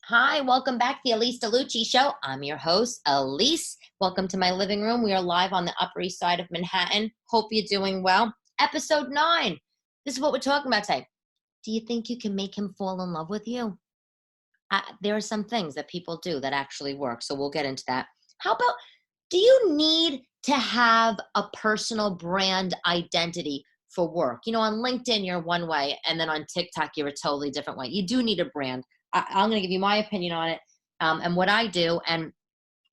Hi, welcome back to the Elyse DeLucci Show. I'm your host, Elyse. Welcome to my living room. We are live on the Upper East Side of Manhattan. Hope you're doing well. Episode 9. This is what we're talking about today. Do you think you can make him fall in love with you? There are some things that people do that actually work, so we'll get into that. How about, do you need to have a personal brand identity for work? You know, on LinkedIn, you're one way, and then on TikTok, you're a totally different way. You do need a brand. I'm going to give you my opinion on it and what I do, and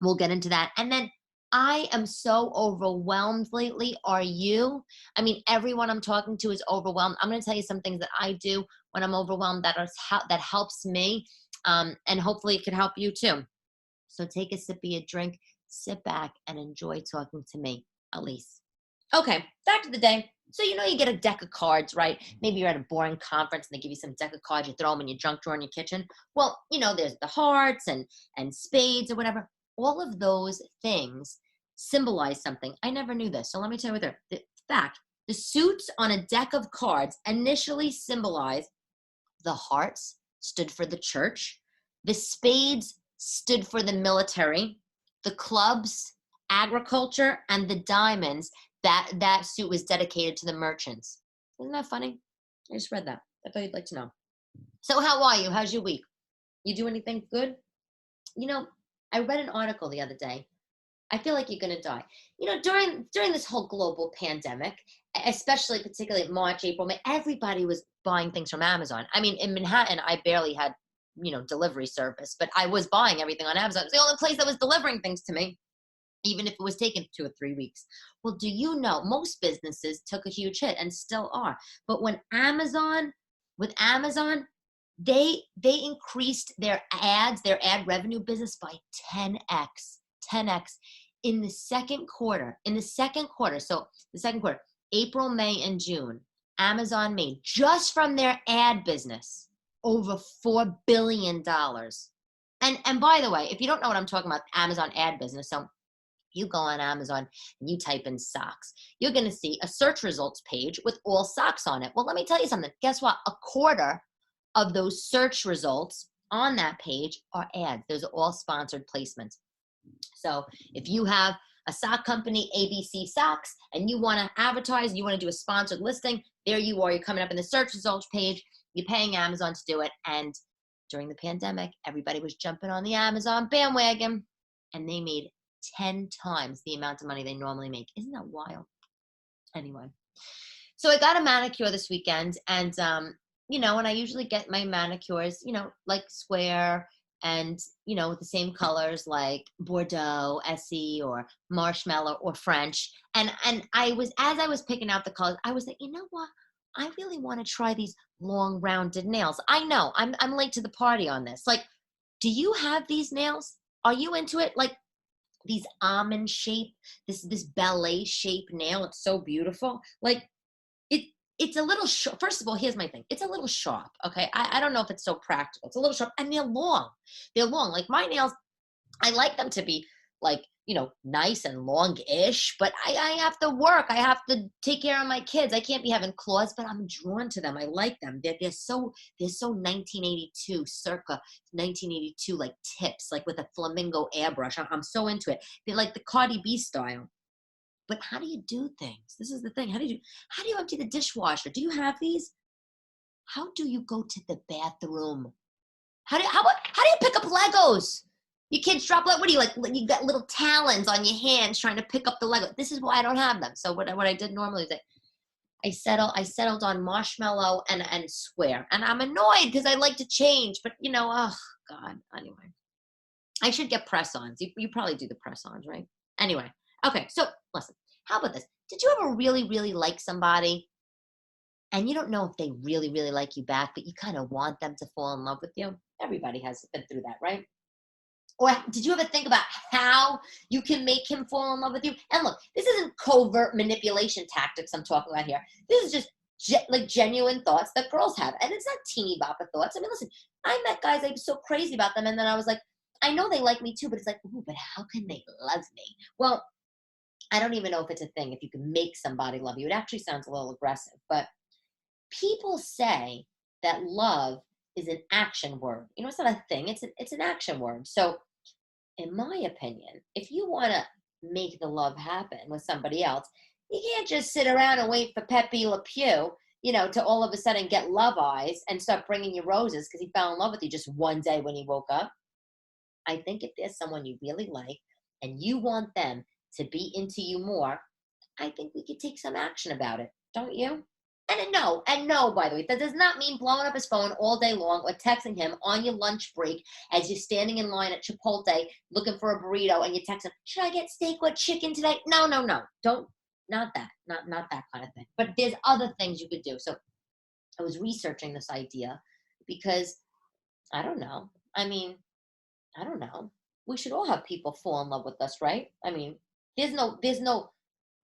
we'll get into that. And then I am so overwhelmed lately. Are you? I mean, everyone I'm talking to is overwhelmed. I'm going to tell you some things that I do when I'm overwhelmed that helps me, and hopefully it could help you too. So take a sip of your drink, sit back, and enjoy talking to me, Elyse. Okay, back to the day. So you know you get a deck of cards, right? Maybe you're at a boring conference and they give you some deck of cards. You throw them in your junk drawer in your kitchen. Well, you know, there's the hearts and spades or whatever. All of those things symbolize something. I never knew this. So let me tell you what they're. The fact, the suits on a deck of cards initially symbolize the hearts stood for the church. The spades stood for the military. The clubs, agriculture, and the diamonds, that suit was dedicated to the merchants. Isn't that funny? I just read that. I thought you'd like to know. So how are you? How's your week? You do anything good? You know, I read an article the other day. I feel like you're going to die. You know, during this whole global pandemic, especially particularly March, April, May, everybody was buying things from Amazon. I mean, in Manhattan, I barely had, delivery service, but I was buying everything on Amazon. It was the only place that was delivering things to me, even if it was taking 2 or 3 weeks. Well, do you know, most businesses took a huge hit and still are. But with Amazon, they increased their ad revenue business by 10x, 10x in the second quarter. So the second quarter, April, May, and June, Amazon made just from their ad business over $4 billion. And by the way, if you don't know what I'm talking about, Amazon ad business, so you go on Amazon and you type in socks, you're going to see a search results page with all socks on it. Well, let me tell you something. Guess what? A quarter of those search results on that page are ads. Those are all sponsored placements. So if you have a sock company, ABC Socks, and you want to advertise, you want to do a sponsored listing, there you are. You're coming up in the search results page. You're paying Amazon to do it. And during the pandemic, everybody was jumping on the Amazon bandwagon, and they made 10 times the amount of money they normally make. Isn't that wild? Anyway, so I got a manicure this weekend, and and I usually get my manicures, like square and, with the same colors like Bordeaux, Essie, or Marshmallow, or French. And as I was picking out the colors, I was like, you know what? I really want to try these long rounded nails. I know I'm late to the party on this. Like, do you have these nails? Are you into it? Like these almond shape, this ballet shape nail. It's so beautiful. Like it's a little short. First of all, here's my thing. It's a little sharp. Okay. I don't know if it's so practical. It's a little sharp, and they're long. They're long. Like my nails, I like them to be like, nice and long-ish, but I have to work. I have to take care of my kids. I can't be having claws, but I'm drawn to them. I like them. They're so 1982, circa 1982, like tips, like with a flamingo airbrush. I'm so into it. They're like the Cardi B style. But how do you do things? This is the thing. How do you empty the dishwasher? Do you have these? How do you go to the bathroom? How do you pick up Legos? Your kids drop what do you like? You got little talons on your hands trying to pick up the Lego. This is why I don't have them. So what I did normally is I settled on Marshmallow and Square. And I'm annoyed because I like to change, but oh God. Anyway, I should get press-ons. You probably do the press-ons, right? Anyway, okay. So listen, how about this? Did you ever really, really like somebody and you don't know if they really, really like you back, but you kind of want them to fall in love with you? Everybody has been through that, right? Or did you ever think about how you can make him fall in love with you? And look, this isn't covert manipulation tactics I'm talking about here. This is just like genuine thoughts that girls have. And it's not teeny bopper thoughts. I mean, listen, I met guys, I was so crazy about them. And then I was like, I know they like me too, but it's like, ooh, but how can they love me? Well, I don't even know if it's a thing. If you can make somebody love you, it actually sounds a little aggressive. But people say that love is an action word. It's not a thing. It's an action word. So in my opinion, if you want to make the love happen with somebody else, you can't just sit around and wait for Pepe Le Pew, to all of a sudden get love eyes and start bringing you roses because he fell in love with you just one day when he woke up. I think if there's someone you really like and you want them to be into you more, I think we could take some action about it. Don't you? And no, by the way, that does not mean blowing up his phone all day long or texting him on your lunch break as you're standing in line at Chipotle looking for a burrito and you text him, should I get steak or chicken today? No. Don't, not that, not that kind of thing. But there's other things you could do. So I was researching this idea because I don't know. I don't know. We should all have people fall in love with us, right? There's no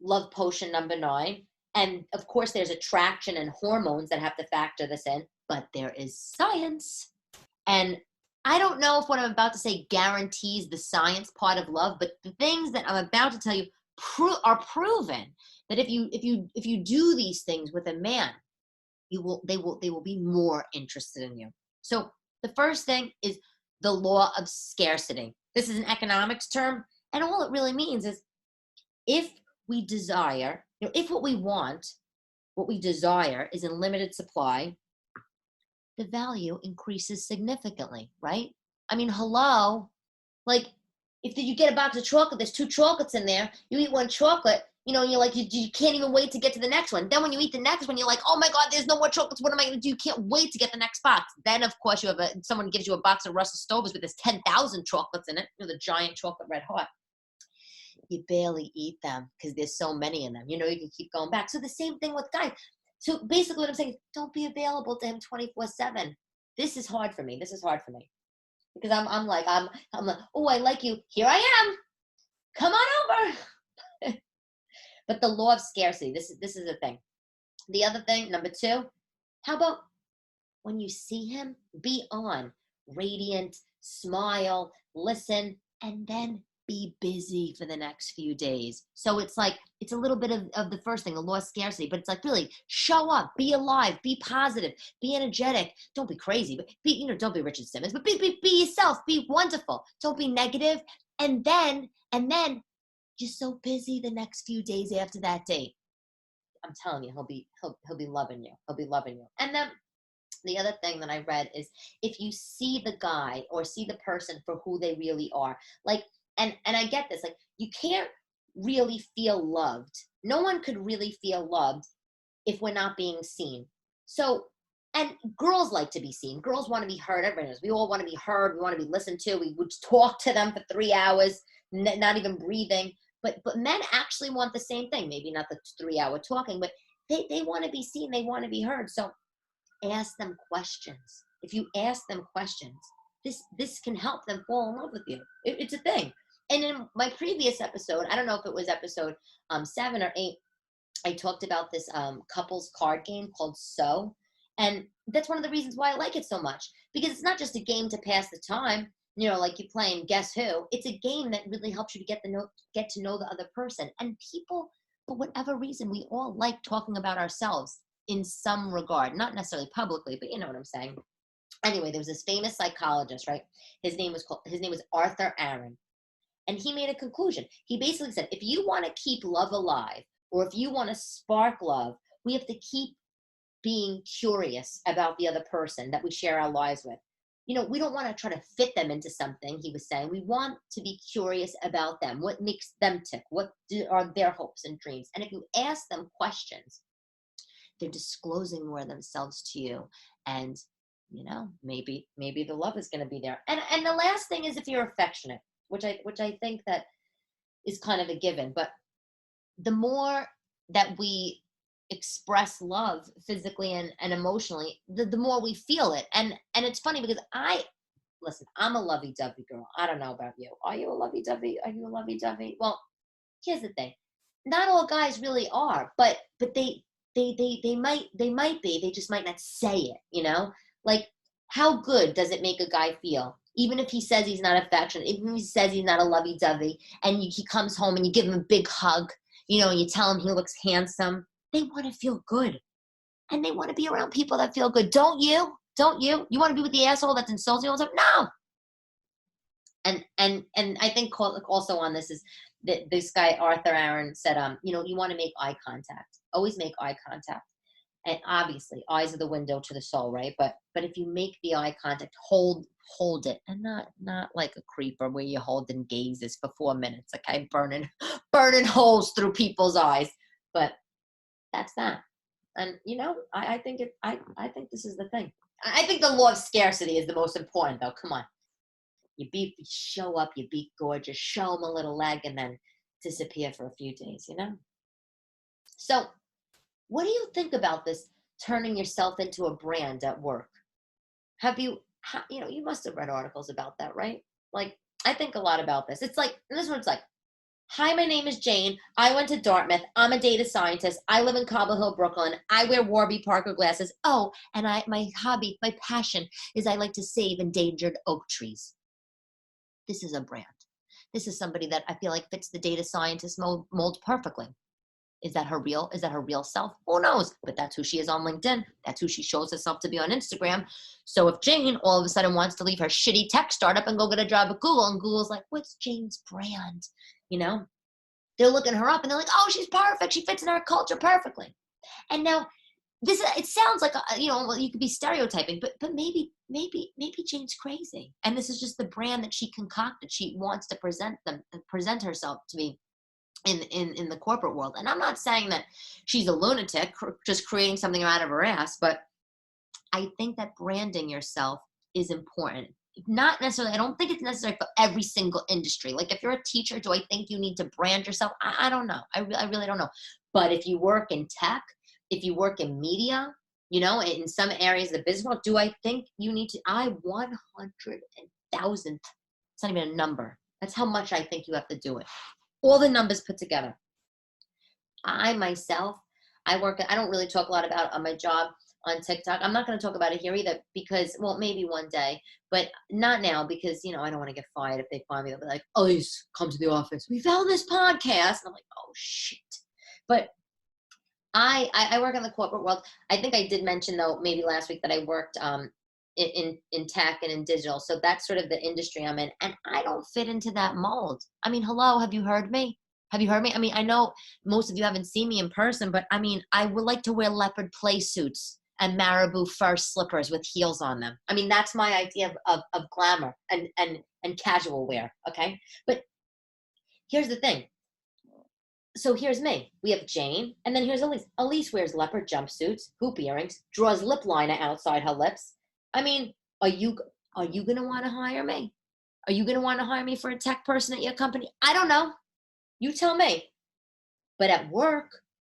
love potion number 9. And of course, there's attraction and hormones that have to factor this in, but there is science. And I don't know if what I'm about to say guarantees the science part of love, but the things that I'm about to tell you are proven that if you do these things with a man, they will be more interested in you. So the first thing is the law of scarcity. This is an economics term, and all it really means is if we desire, if what we want, what we desire is in limited supply, the value increases significantly, right? Hello, like if you get a box of chocolate, there's 2 chocolates in there, you eat 1 chocolate, you're like, you can't even wait to get to the next one. Then when you eat the next one, you're like, oh my God, there's no more chocolates. What am I going to do? You can't wait to get the next box. Then, of course, you have someone gives you a box of Russell Stover's with this 10,000 chocolates in it, the giant chocolate red heart. You barely eat them because there's so many in them. You can keep going back. So the same thing with guys. So basically what I'm saying is don't be available to him 24/7. This is hard for me. Because I'm like, oh, I like you. Here I am. Come on over. But the law of scarcity, this is the thing. The other thing, number 2, how about when you see him, be on, radiant, smile, listen, and then be busy for the next few days. So it's like, it's a little bit of the first thing, the law of scarcity, but it's like really show up, be alive, be positive, be energetic. Don't be crazy, but don't be Richard Simmons, but be yourself, be wonderful. Don't be negative. And then you're so busy the next few days after that date. I'm telling you, he'll be loving you. He'll be loving you. And then the other thing that I read is if you see the guy or see the person for who they really are, like, and I get this, like, you can't really feel loved. No one could really feel loved if we're not being seen. So, and girls like to be seen. Girls want to be heard. Everyone knows. We all want to be heard. We want to be listened to. We would talk to them for 3 hours, not even breathing. But men actually want the same thing. Maybe not the 3-hour talking, but they want to be seen. They want to be heard. So ask them questions. If you ask them questions, this can help them fall in love with you. It's a thing. And in my previous episode, I don't know if it was episode 7 or 8, I talked about this couples card game called So. And that's one of the reasons why I like it so much. Because it's not just a game to pass the time. Like you playing Guess Who. It's a game that really helps you to get to know the other person. And people, for whatever reason, we all like talking about ourselves in some regard. Not necessarily publicly, but you know what I'm saying. Anyway, there was this famous psychologist, right? His name was Arthur Aaron. And he made a conclusion. He basically said, if you want to keep love alive, or if you want to spark love, we have to keep being curious about the other person that we share our lives with. We don't want to try to fit them into something, he was saying. We want to be curious about them. What makes them tick? What are their hopes and dreams? And if you ask them questions, they're disclosing more of themselves to you. And, maybe the love is going to be there. And the last thing is if you're affectionate, which I think that is kind of a given. But the more that we express love physically and emotionally, the more we feel it. And it's funny because I'm a lovey-dovey girl. I don't know about you. Are you a lovey-dovey? Are you a lovey-dovey? Well, here's the thing. Not all guys really are, but they might be. They just might not say it, Like, how good does it make a guy feel? Even if he says he's not affectionate, even if he says he's not a lovey-dovey, and he comes home and you give him a big hug, and you tell him he looks handsome, they want to feel good. And they want to be around people that feel good. Don't you? Don't you? You want to be with the asshole that's insulting you all the time? No. And I think also on this is that this guy Arthur Aaron said, you want to make eye contact. Always make eye contact. And obviously, eyes are the window to the soul, right? But if you make the eye contact, hold it, and not like a creeper where you hold and gazes for 4 minutes, okay, burning holes through people's eyes. But that's that. And I think this is the thing. I think the law of scarcity is the most important, though. Come on. You show up, you be gorgeous, show them a little leg, and then disappear for a few days, So what do you think about this, turning yourself into a brand at work? You must have read articles about that, right? Like, I think a lot about this. It's like, this one's like, hi, my name is Jane. I went to Dartmouth. I'm a data scientist. I live in Cobble Hill, Brooklyn. I wear Warby Parker glasses. Oh, and my hobby, my passion is I like to save endangered oak trees. This is a brand. This is somebody that I feel like fits the data scientist mold perfectly. Is that her real self? Who knows? But that's who she is on LinkedIn. That's who she shows herself to be on Instagram. So if Jane all of a sudden wants to leave her shitty tech startup and go get a job at Google, and Google's like, what's Jane's brand? They're looking her up and they're like, oh, she's perfect. She fits in our culture perfectly. And now it sounds like, you could be stereotyping, but maybe Jane's crazy. And this is just the brand that she concocted. She wants to present herself to be in the corporate world. And I'm not saying that she's a lunatic just creating something out of her ass, but I think that branding yourself is important. Not necessarily, I don't think it's necessary for every single industry. Like if you're a teacher, do I think you need to brand yourself? I don't know. I really don't know. But if you work in tech, if you work in media, in some areas of the business world, do I think you need to? 100,000. It's not even a number. That's how much I think you have to do it. All the numbers put together. I don't really talk a lot about on my job on TikTok. I'm not going to talk about it here either because, well, maybe one day, but not now because, I don't want to get fired. If they find me, they'll be like, Elyse, come to the office. We found this podcast. And I'm like, oh, shit. But I work in the corporate world. I think I did mention, though, maybe last week that I worked in tech and in digital. So that's sort of the industry I'm in. And I don't fit into that mold. I mean, hello, have you heard me? Have you heard me? I mean, I know most of you haven't seen me in person, but I mean, I would like to wear leopard play suits and marabou fur slippers with heels on them. I mean, that's my idea of glamour and casual wear. Okay. But here's the thing. So here's me. We have Jane, and then here's Elyse. Elyse wears leopard jumpsuits, hoop earrings, draws lip liner outside her lips. I mean, are you going to want to hire me? Are you going to want to hire me for a tech person at your company? I don't know. You tell me. But at work,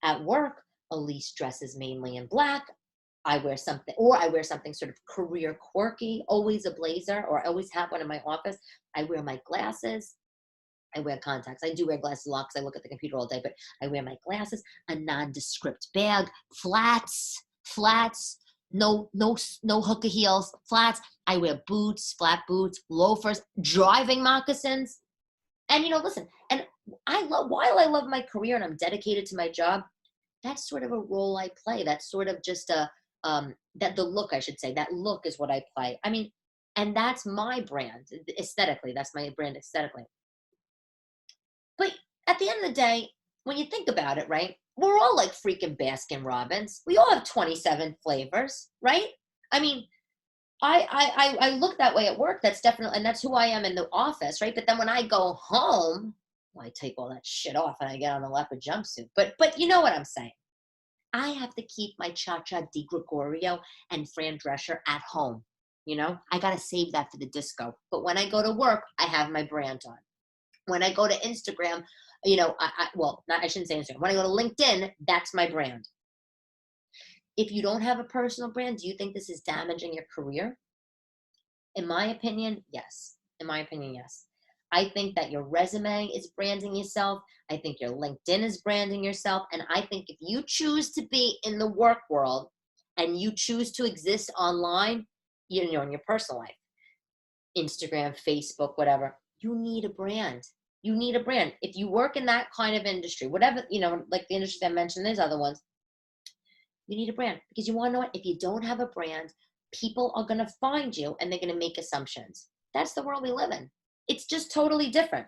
Elyse dresses mainly in black. I wear something sort of career quirky, always a blazer, or I always have one in my office. I wear my glasses. I wear contacts. I do wear glasses a lot because I look at the computer all day, but I wear my glasses, a nondescript bag, flats, no hooker heels, flats. I wear boots, flat boots, loafers, driving moccasins. And listen, and while I love my career and I'm dedicated to my job, that's sort of a role I play. That's sort of just that look is what I play. I mean, and that's my brand aesthetically. That's my brand aesthetically. But at the end of the day, when you think about it, right, we're all like freaking Baskin Robbins. We all have 27 flavors, right? I mean, I look that way at work. That's definitely, and that's who I am in the office, right? But then when I go home, well, I take all that shit off and I get on a leopard jumpsuit. But you know what I'm saying? I have to keep my Cha-Cha Di Gregorio and Fran Drescher at home. I got to save that for the disco. But when I go to work, I have my brand on. When I go to Instagram, I shouldn't say Instagram. When I go to LinkedIn, that's my brand. If you don't have a personal brand, do you think this is damaging your career? In my opinion, yes. I think that your resume is branding yourself. I think your LinkedIn is branding yourself. And I think if you choose to be in the work world and you choose to exist online, in your personal life, Instagram, Facebook, whatever, you need a brand. If you work in that kind of industry, whatever, like the industries I mentioned, there's other ones, you need a brand because you want to know what? If you don't have a brand, people are going to find you and they're going to make assumptions. That's the world we live in. It's just totally different.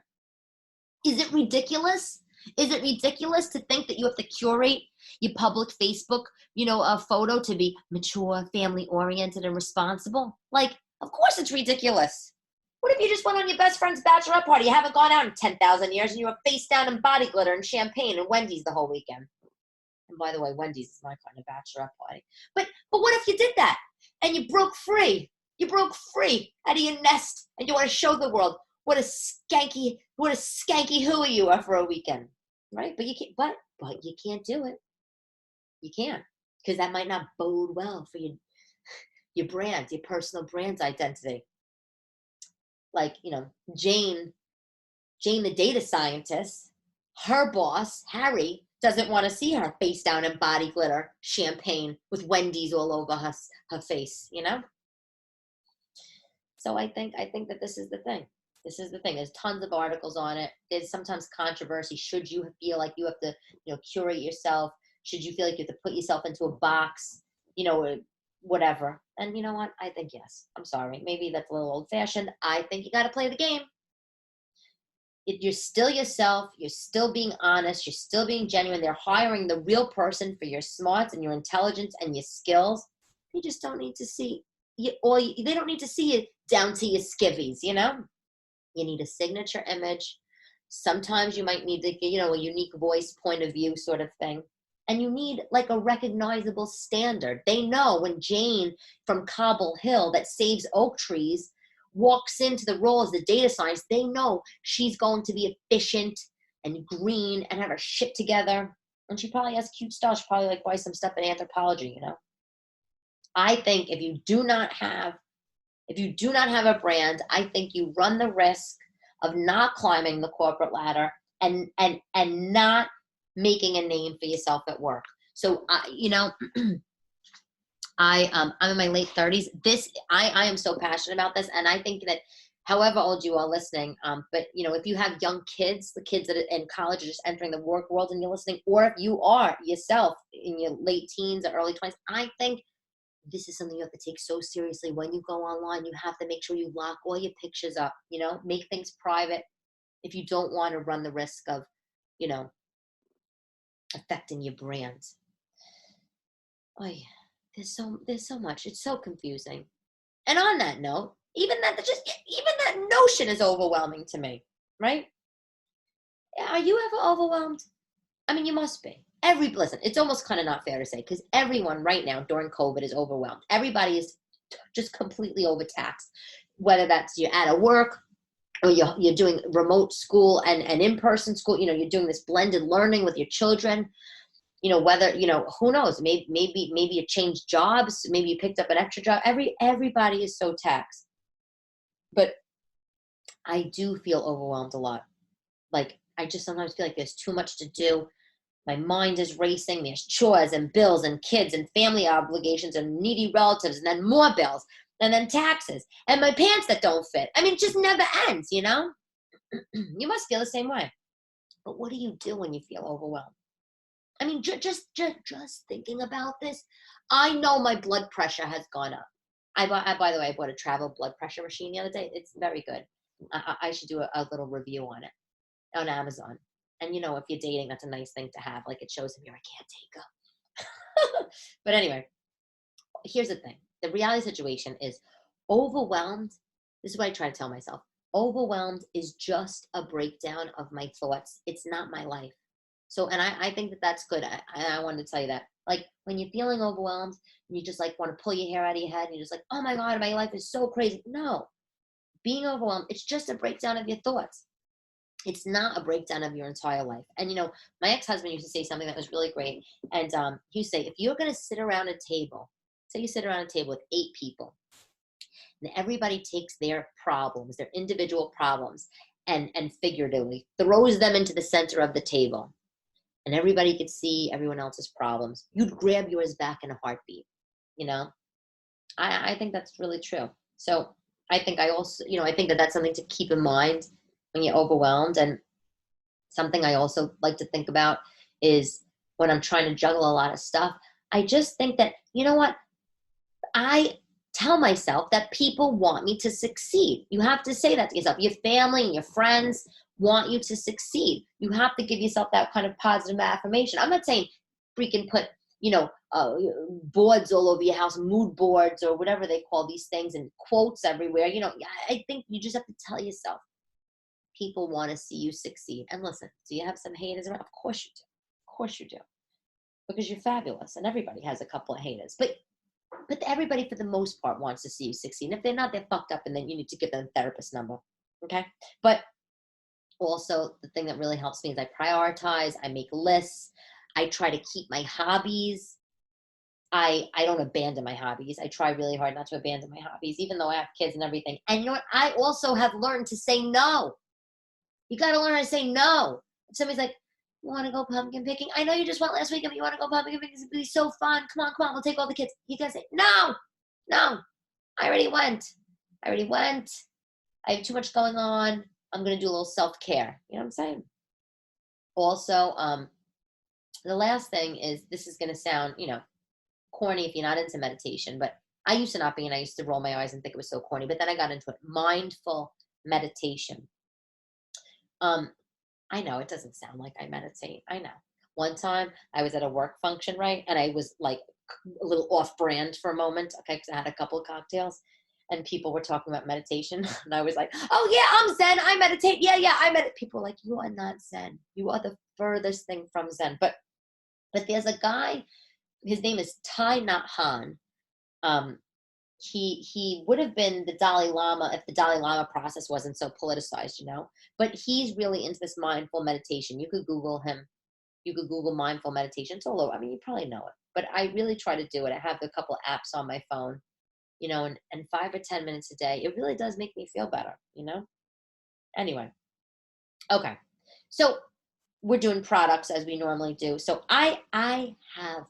Is it ridiculous? Is it ridiculous to think that you have to curate your public Facebook, a photo to be mature, family oriented, and responsible? Like, of course it's ridiculous. What if you just went on your best friend's bachelorette party? You haven't gone out in 10,000 years and you were face down in body glitter and champagne and Wendy's the whole weekend. And by the way, Wendy's is my kind of bachelorette party. But what if you did that and you broke free? You broke free out of your nest and you want to show the world what a skanky hooey you are for a weekend, right? But you can't. But you can't do it. You can't, because that might not bode well for your brand, your personal brand's identity. Like Jane, the data scientist, her boss Harry doesn't want to see her face down in body glitter, champagne with Wendy's all over her face. So I think that this is the thing. This is the thing. There's tons of articles on it. There's sometimes controversy. Should you feel like you have to, curate yourself? Should you feel like you have to put yourself into a box? Whatever. And you know what? I think yes. I'm sorry. Maybe that's a little old-fashioned. I think you got to play the game. If you're still yourself, you're still being honest, you're still being genuine. They're hiring the real person for your smarts and your intelligence and your skills. You just don't need to see you, they don't need to see you down to your skivvies. You need a signature image. Sometimes you might need to get, a unique voice, point of view sort of thing. And you need like a recognizable standard. They know when Jane from Cobble Hill that saves oak trees walks into the role as the data scientist, they know she's going to be efficient and green and have her shit together. And she probably has cute stuff. She probably buy some stuff in anthropology, I think if you do not have a brand, I think you run the risk of not climbing the corporate ladder and not making a name for yourself at work. So, I'm in my late 30s. I am so passionate about this. And I think that however old you are listening, but if you have young kids, the kids that are in college are just entering the work world and you're listening, or if you are yourself in your late teens or early 20s, I think this is something you have to take so seriously. When you go online, you have to make sure you lock all your pictures up, make things private if you don't want to run the risk of, affecting your brand. Oh yeah, there's so much. It's so confusing. And on that note, even that notion is overwhelming to me, right? Are you ever overwhelmed? I mean, you must be. Listen, it's almost kind of not fair to say, because everyone right now during COVID is overwhelmed. Everybody is just completely overtaxed, whether that's you're at work or you're doing remote school and in-person school. You're doing this blended learning with your children. Whether, who knows, maybe you changed jobs, maybe you picked up an extra job. Everybody is so taxed. But I do feel overwhelmed a lot. Like, I just sometimes feel like there's too much to do. My mind is racing. There's chores and bills and kids and family obligations and needy relatives and then more bills and then taxes and my pants that don't fit. I mean, it just never ends, You must feel the same way. But what do you do when you feel overwhelmed? I mean, just thinking about this, I know my blood pressure has gone up. By the way, I bought a travel blood pressure machine the other day. It's very good. I should do a little review on it on Amazon. And, if you're dating, that's a nice thing to have. Like, it shows him I can't take up. But anyway, here's the thing. The reality situation is overwhelmed. This is what I try to tell myself. Overwhelmed is just a breakdown of my thoughts. It's not my life. So, and I think that that's good. I wanted to tell you that. Like, when you're feeling overwhelmed and you just want to pull your hair out of your head and you're just like, oh my God, my life is so crazy. No, being overwhelmed, it's just a breakdown of your thoughts. It's not a breakdown of your entire life. And, my ex-husband used to say something that was really great. And he used to say, if you're going to sit around a table, say you sit around a table with 8 people, and everybody takes their problems, their individual problems, and figuratively throws them into the center of the table, and everybody could see everyone else's problems, you'd grab yours back in a heartbeat. I think that's really true. So I think I also, I think that that's something to keep in mind when you're overwhelmed. And something I also like to think about is when I'm trying to juggle a lot of stuff, I just think that, you know what, I tell myself that people want me to succeed. You have to say that to yourself. Your family and your friends want you to succeed. You have to give yourself that kind of positive affirmation. I'm not saying freaking put, boards all over your house, mood boards or whatever they call these things, and quotes everywhere. I think you just have to tell yourself, people want to see you succeed. And listen, do you have some haters around? Of course you do. Of course you do. Because you're fabulous, and everybody has a couple of haters. But everybody, for the most part, wants to see you succeed. And if they're not, they're fucked up, and then you need to give them a therapist number. Okay? But also, the thing that really helps me is I prioritize. I make lists. I try to keep my hobbies. I don't abandon my hobbies. I try really hard not to abandon my hobbies, even though I have kids and everything. And you know what? I also have learned to say no. You got to learn how to say no. If somebody's like, you want to go pumpkin picking? I know you just went last weekend, but you want to go pumpkin picking? It'd be so fun. Come on. We'll take all the kids. You got to say, no. I already went. I have too much going on. I'm going to do a little self-care. You know what I'm saying? Also, the last thing is, this is going to sound, corny if you're not into meditation, but I used to not be, and I used to roll my eyes and think it was so corny, but then I got into it. Mindful meditation. I know it doesn't sound like I meditate. I know. One time I was at a work function, right? And I was like a little off brand for a moment, okay, because I had a couple of cocktails and people were talking about meditation. And I was like, oh yeah, I'm Zen. I meditate. Yeah, I meditate. People were like, you are not Zen. You are the furthest thing from Zen. But there's a guy, his name is Thich Nhat Hanh. He would have been the Dalai Lama if the Dalai Lama process wasn't so politicized, but he's really into this mindful meditation. You could Google him. You could Google mindful meditation. It's all over. I mean, you probably know it, but I really try to do it. I have a couple apps on my phone, and 5 or 10 minutes a day. It really does make me feel better, Anyway. Okay. So we're doing products as we normally do. So I have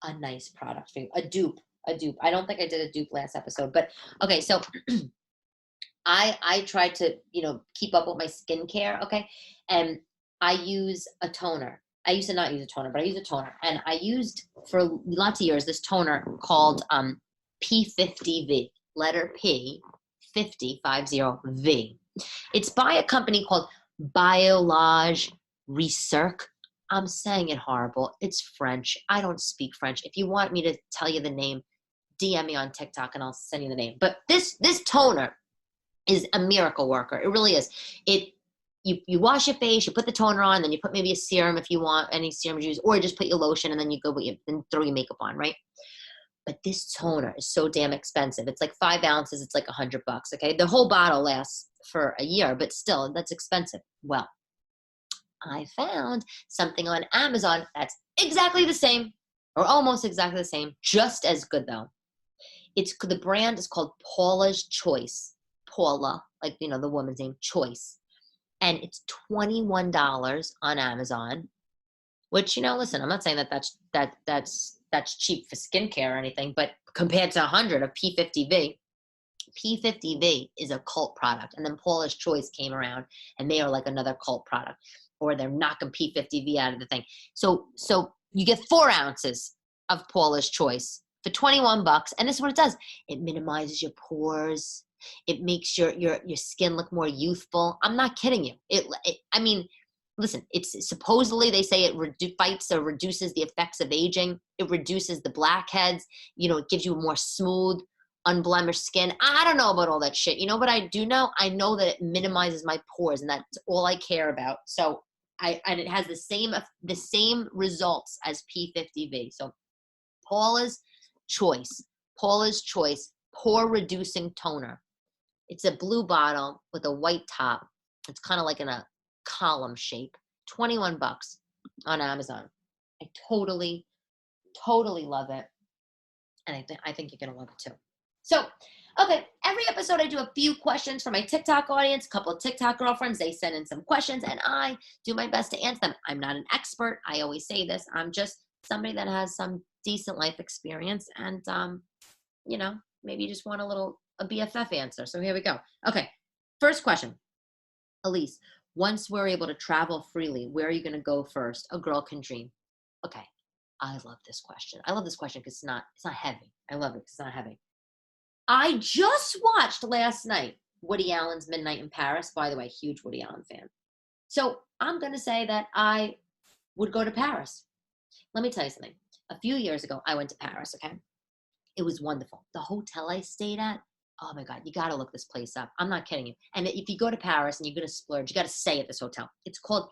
a nice product for you, a dupe. I don't think I did a dupe last episode, but okay. So I try to, keep up with my skincare. Okay. And I use a toner. I used to not use a toner, but I use a toner, and I used for lots of years this toner called P50V, letter P, 50V. It's by a company called Biolage Research. I'm saying it horrible. It's French. I don't speak French. If you want me to tell you the name, DM me on TikTok and I'll send you the name. But this toner is a miracle worker. It really is. You wash your face, you put the toner on, then you put maybe a serum if you want any serum juice, or just put your lotion and then you go then throw your makeup on, right? But this toner is so damn expensive. It's like 5 ounces. It's like $100. Okay, the whole bottle lasts for a year, but still, that's expensive. Well, I found something on Amazon that's exactly the same, or almost exactly the same, just as good though. The brand is called Paula's Choice. Paula, like the woman's name, Choice, and it's $21 on Amazon. Which listen, I'm not saying that's cheap for skincare or anything, but compared to 100 of P50V is a cult product. And then Paula's Choice came around, and they are like another cult product, or they're knocking P50V out of the thing. So you get 4 ounces of Paula's Choice for $21, and this is what it does. It minimizes your pores. It makes your skin look more youthful. I'm not kidding you. I mean, listen, it's supposedly, they say it fights or reduces the effects of aging. It reduces the blackheads. It gives you a more smooth, unblemished skin. I don't know about all that shit. You know what I do know? I know that it minimizes my pores, and that's all I care about. So and it has the same results as P50V. So Paula's Choice, pore reducing toner. It's a blue bottle with a white top. It's kind of like in a column shape. $21 on Amazon. I totally love it, and I think you're gonna love it too. So, okay, every episode I do a few questions for my TikTok audience, a couple of TikTok girlfriends. They send in some questions, and I do my best to answer them. I'm not an expert. I always say this. I'm just somebody that has some decent life experience, and maybe you just want a BFF answer. So here we go. Okay, first question. Elyse, once we're able to travel freely, where are you going to go first? A girl can dream. Okay, I love this question. I love this question because it's not heavy. I love it because it's not heavy. I just watched last night Woody Allen's Midnight in Paris. By the way, huge Woody Allen fan. So I'm going to say that I would go to Paris. Let me tell you something. A few years ago, I went to Paris, okay? It was wonderful. The hotel I stayed at, oh my God, you got to look this place up. I'm not kidding you. And if you go to Paris and you're going to splurge, you got to stay at this hotel. It's called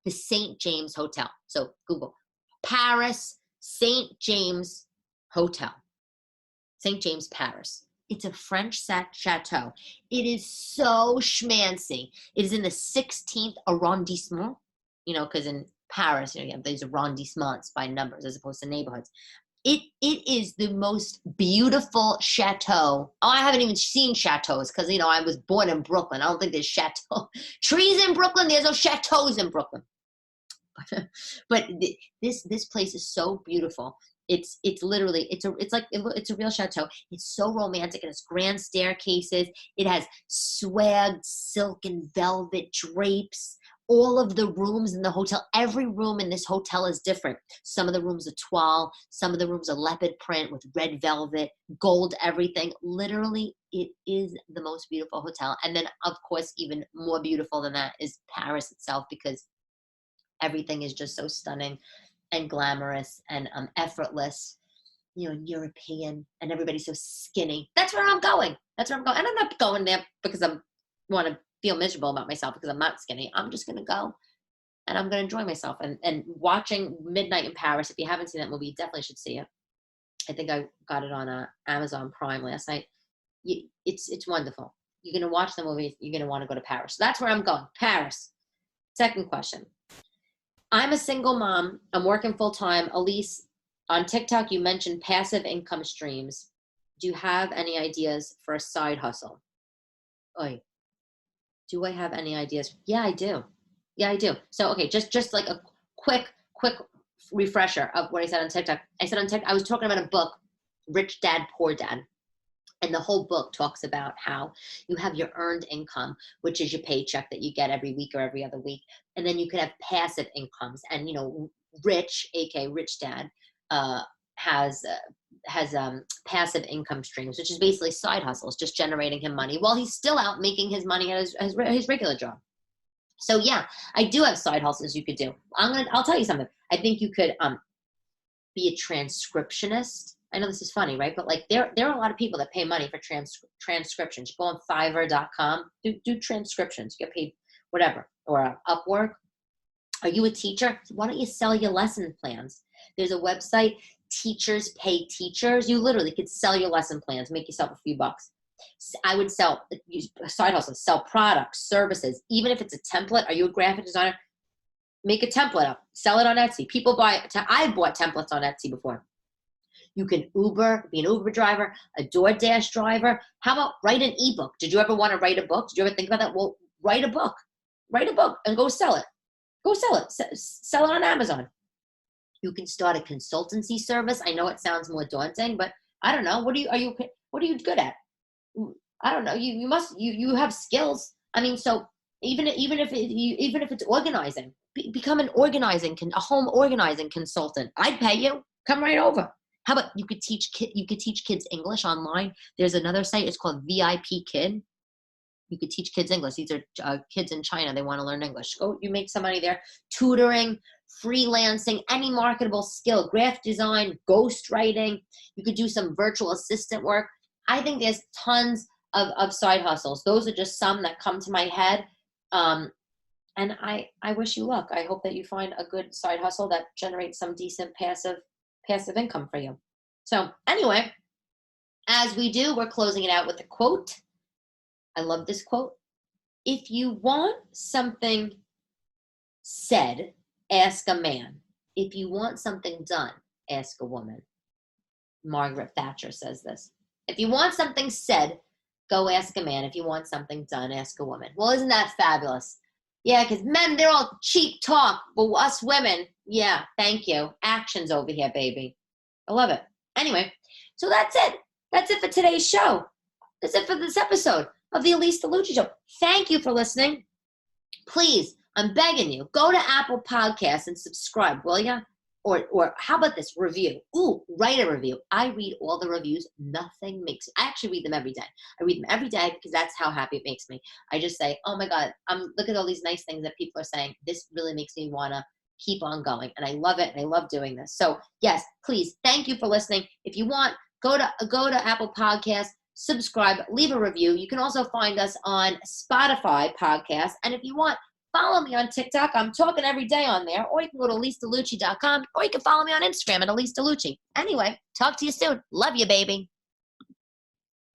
the St. James Hotel. So Google Paris St. James Hotel. St. James, Paris. It's a French chateau. It is so schmancy. It is in the 16th arrondissement, because in Paris, you have these arrondissements by numbers as opposed to neighborhoods. It is the most beautiful chateau. Oh, I haven't even seen chateaus because, I was born in Brooklyn. I don't think there's chateau trees in Brooklyn. There's no chateaus in Brooklyn. But this place is so beautiful. It's literally, it's a real chateau. It's so romantic, and it's grand staircases. It has swagged silk and velvet drapes. All of the rooms in the hotel, every room in this hotel is different. Some of the rooms are toile. Some of the rooms are leopard print with red velvet, gold, everything. Literally, it is the most beautiful hotel. And then, of course, even more beautiful than that is Paris itself, because everything is just so stunning and glamorous and effortless, and European, and everybody's so skinny. That's where I'm going. And I'm not going there because I want to feel miserable about myself because I'm not skinny. I'm just going to go, and I'm going to enjoy myself. And watching Midnight in Paris, if you haven't seen that movie, you definitely should see it. I think I got it on Amazon Prime last night. It's wonderful. You're going to watch the movie. You're going to want to go to Paris. So that's where I'm going, Paris. Second question. I'm a single mom. I'm working full time. Elyse, on TikTok, you mentioned passive income streams. Do you have any ideas for a side hustle? Oy. Do I have any ideas? Yeah, I do. So, okay, just like a quick refresher of what I said on TikTok. I was talking about a book, Rich Dad, Poor Dad. And the whole book talks about how you have your earned income, which is your paycheck that you get every week or every other week. And then you can have passive incomes. And, Rich, aka Rich Dad, has passive income streams, which is basically side hustles, just generating him money while he's still out making his money at his regular job. So yeah, I do have side hustles you could do. I'll tell you something. I think you could be a transcriptionist. I know this is funny, right? But like there are a lot of people that pay money for transcriptions. You go on Fiverr.com, do transcriptions, you get paid whatever, or Upwork. Are you a teacher? Why don't you sell your lesson plans? There's a website, Teachers Pay Teachers. You literally could sell your lesson plans, make yourself a few bucks. I would use side hustles, sell products, services, even if it's a template. Are you a graphic designer? Make a template up, sell it on Etsy. People buy, I've bought templates on Etsy before. You can be an Uber driver, a DoorDash driver. How about write an ebook? Did you ever want to write a book? Did you ever think about that? Well, write a book and go sell it. Sell it on Amazon. You can start a consultancy service. I know it sounds more daunting, but I don't know. What are you good at? I don't know. You have skills. I mean, so even if it's organizing, become a home organizing consultant. I'd pay you. Come right over. How about you could teach kids English online? There's another site. It's called VIP Kid. You could teach kids English. These are kids in China. They want to learn English. Go, you make some money there. Tutoring, freelancing, any marketable skill, graphic design, ghostwriting. You could do some virtual assistant work. I think there's tons of side hustles. Those are just some that come to my head. And I wish you luck. I hope that you find a good side hustle that generates some decent passive income for you. So anyway, as we do, we're closing it out with a quote. I love this quote. If you want something said, ask a man. If you want something done, ask a woman. Margaret Thatcher says this. If you want something said, go ask a man. If you want something done, ask a woman. Well, isn't that fabulous? Yeah, because men, they're all cheap talk. But us women, yeah, thank you. Actions over here, baby. I love it. Anyway, so that's it. That's it for today's show. That's it for this episode of the Elyse DeLucci Show. Thank you for listening. Please, I'm begging you, go to Apple Podcasts and subscribe, will ya? Or how about this review? Ooh, write a review. I read all the reviews. Nothing makes, I actually read them every day. I read them every day because that's how happy it makes me. I just say, oh my God, look at all these nice things that people are saying. This really makes me want to keep on going. And I love it. And I love doing this. So yes, please, thank you for listening. If you want, go to Apple Podcasts, subscribe, leave a review. You can also find us on Spotify podcast. And if you want, follow me on TikTok. I'm talking every day on there. Or you can go to ElyseDeLucci.com, or you can follow me on Instagram at Elyse DeLucci. Anyway, talk to you soon. Love you, baby.